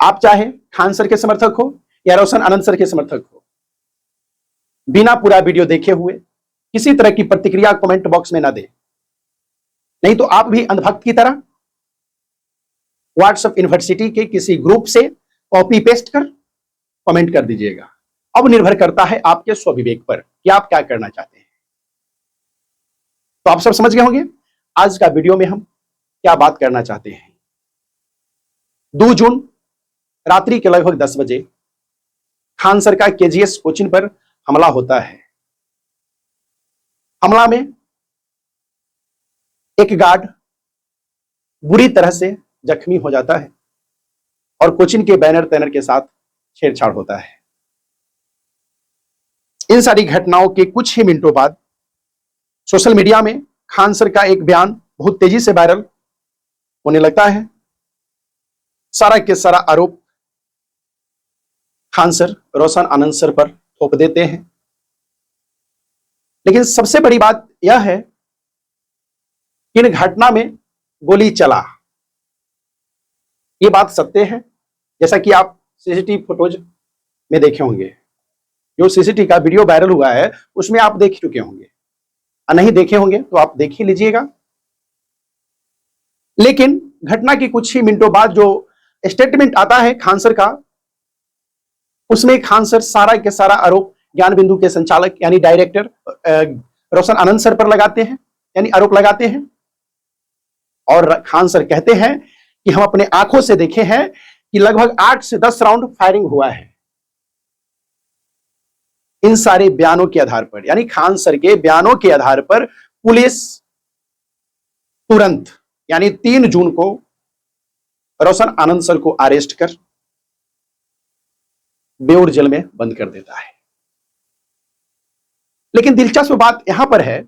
आप चाहे खान सर के समर्थक हो या रोशन आनंद सर के समर्थक हो, बिना पूरा वीडियो देखे हुए किसी तरह की प्रतिक्रिया कमेंट बॉक्स में ना दे, नहीं तो आप भी अंधभक्त की तरह व्हाट्सएप यूनिवर्सिटी के किसी ग्रुप से कॉपी पेस्ट कर कमेंट कर दीजिएगा। अब निर्भर करता है आपके स्वविवेक पर कि आप क्या करना चाहते हैं। तो आप सब समझ गए होंगे आज का वीडियो में हम क्या बात करना चाहते हैं। 2 जून रात्रि के लगभग 10 बजे खान सर का केजीएस कोचिंग पर हमला होता है। हमला में एक गार्ड बुरी तरह से जख्मी हो जाता है और कोचिंग के बैनर तैनर के साथ छेड़छाड़ होता है। इन सारी घटनाओं के कुछ ही मिनटों बाद सोशल मीडिया में खान सर का एक बयान बहुत तेजी से वायरल होने लगता है। सारा के सारा आरोप खान सर रोशन आनंद सर पर थोप देते हैं। लेकिन सबसे बड़ी बात यह है कि इन घटना में गोली चला, यह बात सत्य है। जैसा कि आप सीसीटीवी फुटेज में देखे होंगे, जो सीसीटीवी का वीडियो वायरल हुआ है उसमें आप देख चुके होंगे, नहीं देखे होंगे तो आप देख ही लीजिएगा। लेकिन घटना के कुछ ही मिनटों बाद जो स्टेटमेंट आता है खान सर का, उसमें खान सर सारा के सारा आरोप ज्ञान बिंदु के संचालक यानी डायरेक्टर रोशन आनंद सर पर लगाते हैं, यानी आरोप लगाते हैं। और खान सर कहते हैं कि हम अपने आंखों से देखे हैं कि लगभग 8 से 10 राउंड फायरिंग हुआ है। इन सारे बयानों के आधार पर, यानी खान सर के बयानों के आधार पर पुलिस तुरंत यानी 3 जून को रोशन आनंद सर को अरेस्ट कर बेउर जेल में बंद कर देता है। लेकिन दिलचस्प बात यहां पर है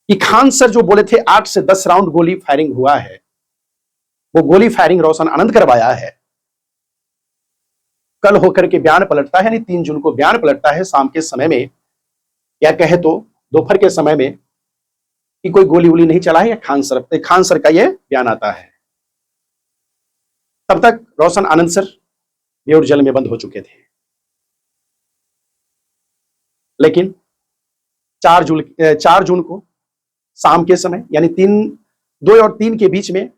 कि खान सर जो बोले थे 8 से 10 राउंड गोली फायरिंग हुआ है, वो गोली फायरिंग रोशन आनंद करवाया है। कल होकर के बयान पलटता है, यानी 3 जून को बयान पलटता है शाम के समय में, या कहे तो दोपहर के समय में, कि कोई गोली वोली नहीं चला है। या खान सर का यह बयान आता है। तब तक रोशन आनंद सर बेउर जेल में बंद हो चुके थे। लेकिन 4 जून को शाम के समय, यानी 2 और 3 के बीच में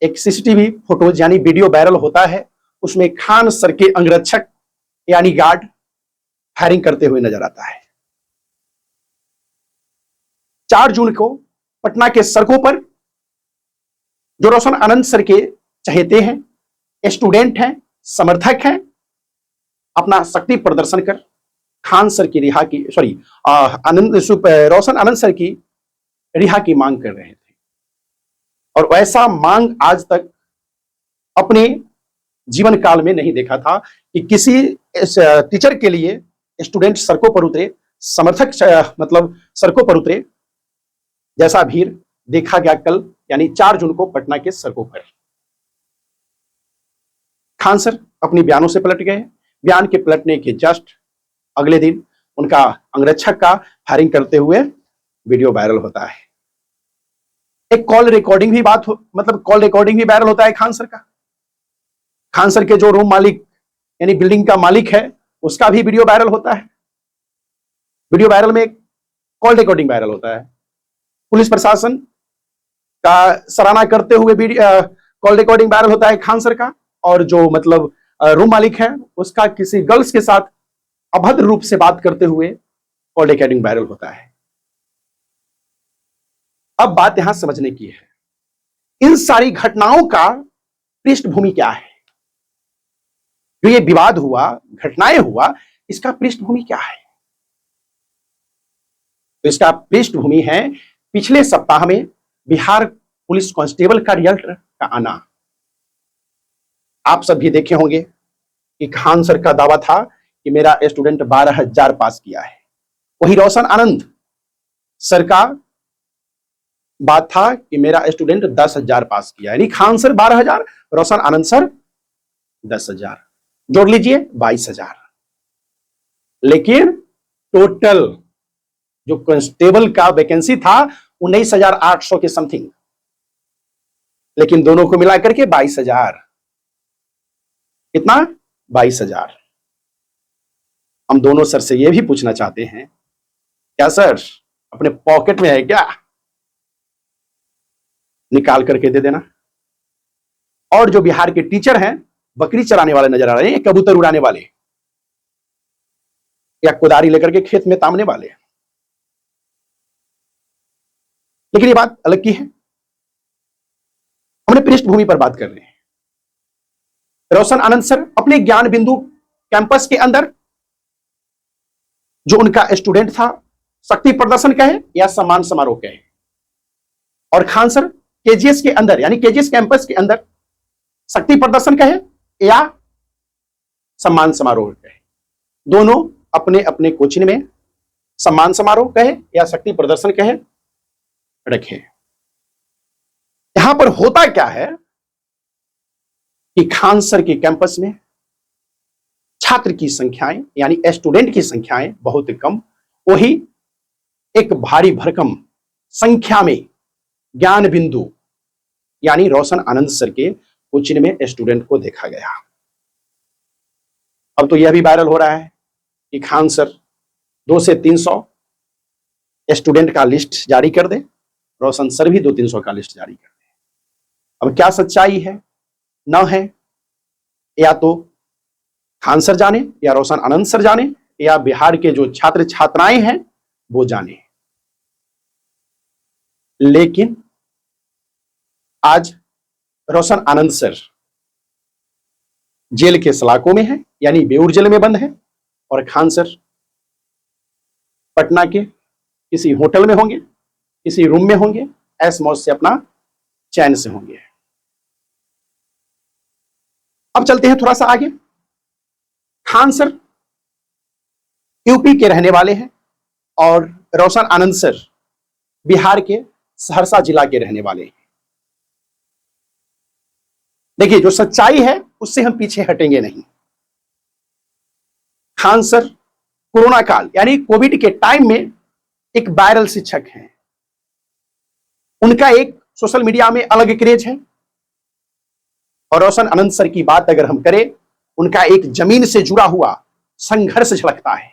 एक सीसीटीवी फोटोज यानी वीडियो वायरल होता है। उसमें खान सर के अंगरक्षक यानी गार्ड फायरिंग करते हुए नजर आता है। 4 जून को पटना के सड़कों पर जो रोशन आनंद सर के चहेते हैं, स्टूडेंट हैं, समर्थक हैं, अपना शक्ति प्रदर्शन कर खान सर की रोशन आनंद सर की रिहा की मांग कर रहे थे। और वैसा मांग आज तक अपने जीवन काल में नहीं देखा था कि किसी टीचर के लिए स्टूडेंट सड़कों पर उतरे, समर्थक सड़कों पर उतरे। जैसा भीड़ देखा गया कल, यानी 4 जून को पटना के सड़कों पर। खान सर अपने बयानों से पलट गए। बयान के पलटने के जस्ट अगले दिन उनका अंगरक्षक का फायरिंग करते हुए वीडियो वायरल होता है। एक कॉल रिकॉर्डिंग भी वायरल होता है खान सर का। खान सर के जो रूम मालिक यानी बिल्डिंग का मालिक है, उसका भी वीडियो वायरल होता है। वीडियो वायरल में कॉल रिकॉर्डिंग वायरल होता है। पुलिस प्रशासन का सराहना करते हुए कॉल रिकॉर्डिंग वायरल होता है खान सर का। और जो रूम मालिक है, उसका किसी गर्ल्स के साथ अभद्र रूप से बात करते हुए कॉल रिकॉर्डिंग वायरल होता है। अब बात यहां समझने की है, इन सारी घटनाओं का पृष्ठभूमि क्या है। जो ये विवाद हुआ, घटनाएं हुआ, इसका पृष्ठभूमि क्या है। तो इसका पृष्ठभूमि है पिछले सप्ताह में बिहार पुलिस कांस्टेबल का रिजल्ट का आना। आप सब भी देखे होंगे कि खान सर का दावा था कि मेरा स्टूडेंट 12,000 पास किया है। वही रोशन आनंद सर का बात था कि मेरा स्टूडेंट 10,000 पास किया, यानी खान सर 12,000, रोशन आनंद सर 10,000, जोड़ लीजिए 22,000। लेकिन टोटल जो कांस्टेबल का वैकेंसी था 19,800 के समथिंग, लेकिन दोनों को मिलाकर के 22,000। कितना? 22,000। हम दोनों सर से यह भी पूछना चाहते हैं, क्या सर अपने पॉकेट में है क्या? निकाल करके दे देना। और जो बिहार के टीचर हैं, बकरी चराने वाले नजर आ रहे हैं, कबूतर उड़ाने वाले या कुदारी लेकर के खेत में तामने वाले। लेकिन ये बात अलग की है, हमने पृष्ठभूमि पर बात कर रहे हैं। रोशन आनंद सर अपने ज्ञान बिंदु कैंपस के अंदर जो उनका स्टूडेंट था, शक्ति प्रदर्शन कहे या सम्मान समारोह कहे, और खान सर केजीएस के अंदर यानी केजीएस कैंपस के अंदर शक्ति प्रदर्शन कहे या सम्मान समारोह कहे, दोनों अपने अपने कोचिंग में सम्मान समारोह कहे या शक्ति प्रदर्शन कहे रखे। यहां पर होता क्या है कि खान सर के कैंपस में छात्र की संख्याएं यानी स्टूडेंट की संख्याएं बहुत कम, वही एक भारी भरकम संख्या में ज्ञान बिंदु यानी रोशन आनंद सर के कोचिंग में स्टूडेंट को देखा गया। अब तो यह भी वायरल हो रहा है कि खान सर 200 से 300 स्टूडेंट का लिस्ट जारी कर दे, रोशन सर भी 200-300 का लिस्ट जारी कर दे। अब क्या सच्चाई है न है, या तो खान सर जाने या रोशन आनंद सर जाने या बिहार के जो छात्र छात्राएं हैं वो जाने। लेकिन आज रोशन आनंद सर जेल के सलाखों में है यानी बेऊर जेल में बंद है, और खान सर पटना के किसी होटल में होंगे, किसी रूम में होंगे, ऐश मौज से अपना चैन से होंगे। अब चलते हैं थोड़ा सा आगे। खान सर यूपी के रहने वाले हैं और रोशन आनंद सर बिहार के सहरसा जिला के रहने वाले हैं। देखिए, जो सच्चाई है उससे हम पीछे हटेंगे नहीं। खान सर कोरोना काल यानी कोविड के टाइम में एक वायरल शिक्षक हैं। उनका एक सोशल मीडिया में अलग क्रेज है, और रोशन आनंद सर की बात अगर हम करें, उनका एक जमीन से जुड़ा हुआ संघर्ष झलकता है।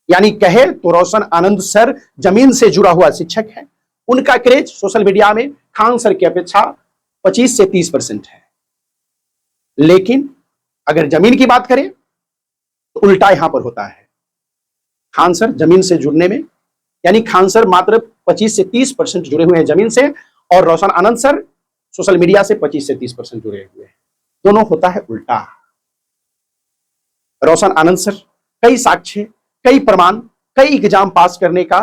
यानी कहे तो रोशन आनंद सर जमीन से जुड़ा हुआ शिक्षक है। उनका क्रेज सोशल मीडिया में खान सर की अपेक्षा 25 से 30% है। लेकिन अगर जमीन की बात करें तो उल्टा यहां पर होता है। खान सर जमीन से जुड़ने में यानी खान सर मात्र 25 से 30% जुड़े हुए हैं जमीन से, और रोशन आनंद सर सोशल मीडिया से 25 से 30% जुड़े हुए हैं। दोनों होता है उल्टा। रोशन आनंद सर कई साक्ष्य, कई प्रमाण, कई एग्जाम पास करने का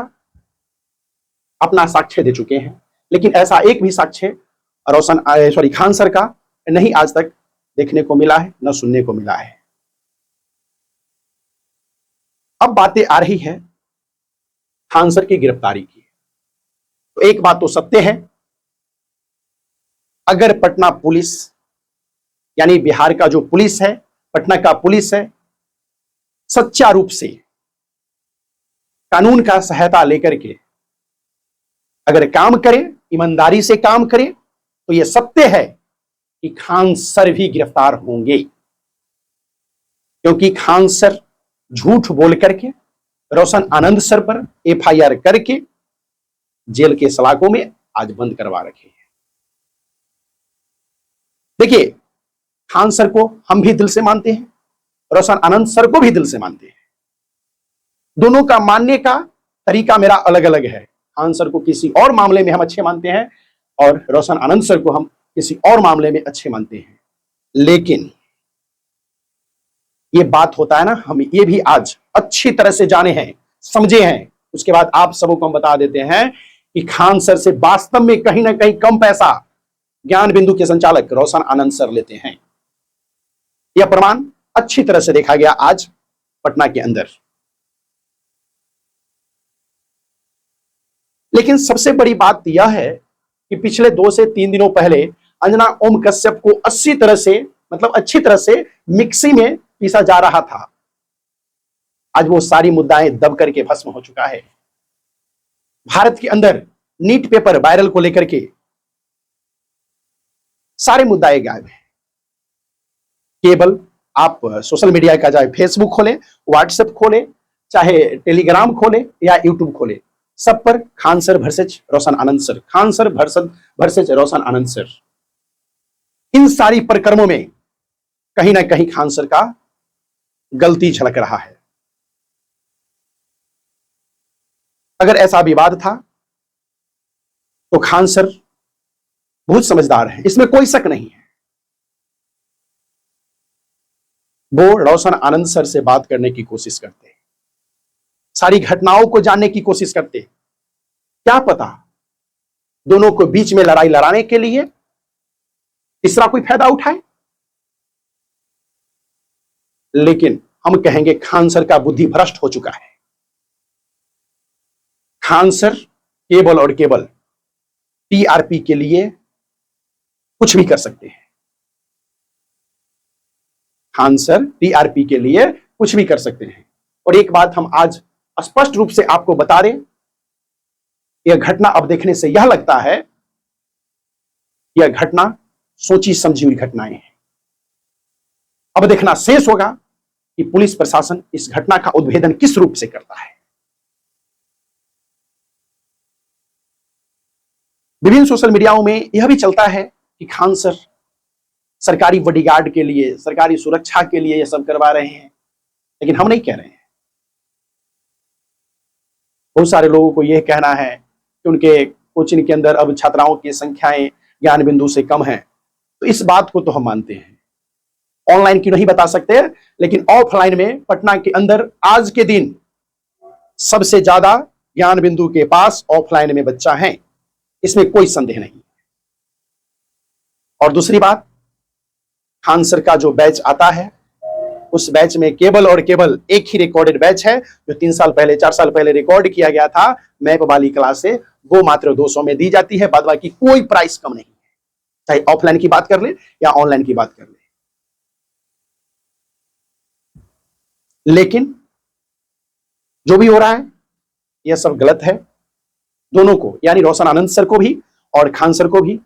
अपना साक्ष्य दे चुके हैं, लेकिन ऐसा एक भी साक्ष्य खान सर का नहीं आज तक देखने को मिला है, न सुनने को मिला है। अब बातें आ रही है खान सर की गिरफ्तारी की। तो एक बात तो सत्य है, अगर पटना पुलिस यानी बिहार का जो पुलिस है, पटना का पुलिस है, सच्चा रूप से कानून का सहायता लेकर के अगर काम करे, ईमानदारी से काम करे, तो यह सत्य है कि खान सर भी गिरफ्तार होंगे। क्योंकि खान सर झूठ बोल करके रोशन आनंद सर पर एफआईआर करके जेल के सलाखों में आज बंद करवा रखे हैं। देखिए, खान सर को हम भी दिल से मानते हैं, रोशन आनंद सर को भी दिल से मानते हैं। दोनों का मानने का तरीका मेरा अलग अलग है। खान सर को किसी और मामले में हम अच्छे मानते हैं और रोशन आनंद सर को हम किसी और मामले में अच्छे मानते हैं। लेकिन ये बात होता है ना, हम ये भी आज अच्छी तरह से जाने हैं, समझे हैं। उसके बाद आप सबों को हम बता देते हैं कि खान सर से वास्तव में कहीं ना कहीं कम पैसा ज्ञान बिंदु के संचालक रोशन आनंद सर लेते हैं। यह प्रमाण अच्छी तरह से देखा गया आज पटना के अंदर। लेकिन सबसे बड़ी बात यह है कि पिछले 2 से 3 दिनों पहले अंजना ओम कश्यप को अच्छी तरह से मिक्सी में पीसा जा रहा था। आज वो सारी मुद्दाएं दब करके भस्म हो चुका है। भारत के अंदर नीट पेपर वायरल को लेकर के सारे मुद्दाएं गायब हैं। केबल, आप सोशल मीडिया का चाहे फेसबुक खोले, व्हाट्सएप खोले, चाहे टेलीग्राम खोले या यूट्यूब खोले, सब पर खान सर वर्सेस रोशन आनंद सर, खान सर वर्सेस रोशन आनंद सर। इन सारी प्रकरणों में कहीं ना कहीं खान सर का गलती झलक रहा है। अगर ऐसा विवाद था तो खान सर बहुत समझदार है, इसमें कोई शक नहीं है। वो रोशन आनंद सर से बात करने की कोशिश करते, सारी घटनाओं को जानने की कोशिश करते। क्या पता दोनों को बीच में लड़ाई लड़ाने के लिए तीसरा कोई फायदा उठाए। लेकिन हम कहेंगे खान सर का बुद्धि भ्रष्ट हो चुका है। खान सर केवल और केवल टीआरपी के लिए कुछ भी कर सकते हैं। खान सर टीआरपी के लिए कुछ भी कर सकते हैं। और एक बात हम आज स्पष्ट रूप से आपको बता दें, यह घटना अब देखने से यह लगता है, यह घटना सोची समझी हुई घटनाएं हैं। अब देखना शेष होगा कि पुलिस प्रशासन इस घटना का उद्भेदन किस रूप से करता है। विभिन्न सोशल मीडियाओं में यह भी चलता है कि खान सर सरकारी बॉडीगार्ड के लिए, सरकारी सुरक्षा के लिए यह सब करवा रहे हैं, लेकिन हम नहीं कह रहे हैं। बहुत सारे लोगों को यह कहना है कि उनके कोचिंग के अंदर अब छात्राओं की संख्याएं ज्ञान बिंदु से कम है, तो इस बात को तो हम मानते हैं। ऑनलाइन की नहीं बता सकते, लेकिन ऑफलाइन में पटना के अंदर आज के दिन सबसे ज्यादा ज्ञान बिंदु के पास ऑफलाइन में बच्चा है, इसमें कोई संदेह नहीं। और दूसरी बात, खान सर का जो बैच आता है, उस बैच में केवल और केवल एक ही रिकॉर्डेड बैच है, जो 3 साल पहले 4 साल पहले रिकॉर्ड किया गया था मैप वाली क्लास से, वो मात्र 200 में दी जाती है। बाद बाकी कोई प्राइस कम नहीं है, चाहे ऑफलाइन की बात कर ले या ऑनलाइन की बात कर ले। लेकिन जो भी हो रहा है यह सब गलत है। दोनों को, यानी रोशन आनंद सर को भी और खान सर को भी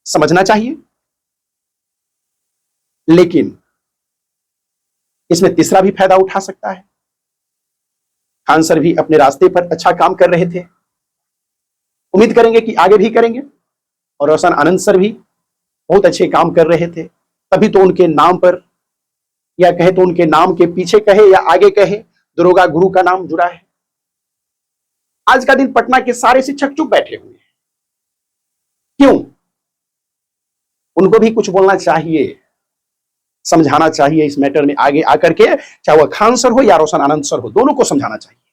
समझना चाहिए। लेकिन इसमें तीसरा भी फायदा उठा सकता है। खान सर भी अपने रास्ते पर अच्छा काम कर रहे थे, उम्मीद करेंगे कि आगे भी करेंगे। और रोशन आनंद सर भी बहुत अच्छे काम कर रहे थे, तभी तो उनके नाम पर, या कहे तो उनके नाम के पीछे कहे या आगे कहे, दरोगा गुरु का नाम जुड़ा है। आज का दिन पटना के सारे शिक्षक चुप बैठे हुए हैं। क्यों? उनको भी कुछ बोलना चाहिए, समझाना चाहिए इस मैटर में आगे आकर के, चाहे वह खान सर हो या रोशन आनंद सर हो, दोनों को समझाना चाहिए।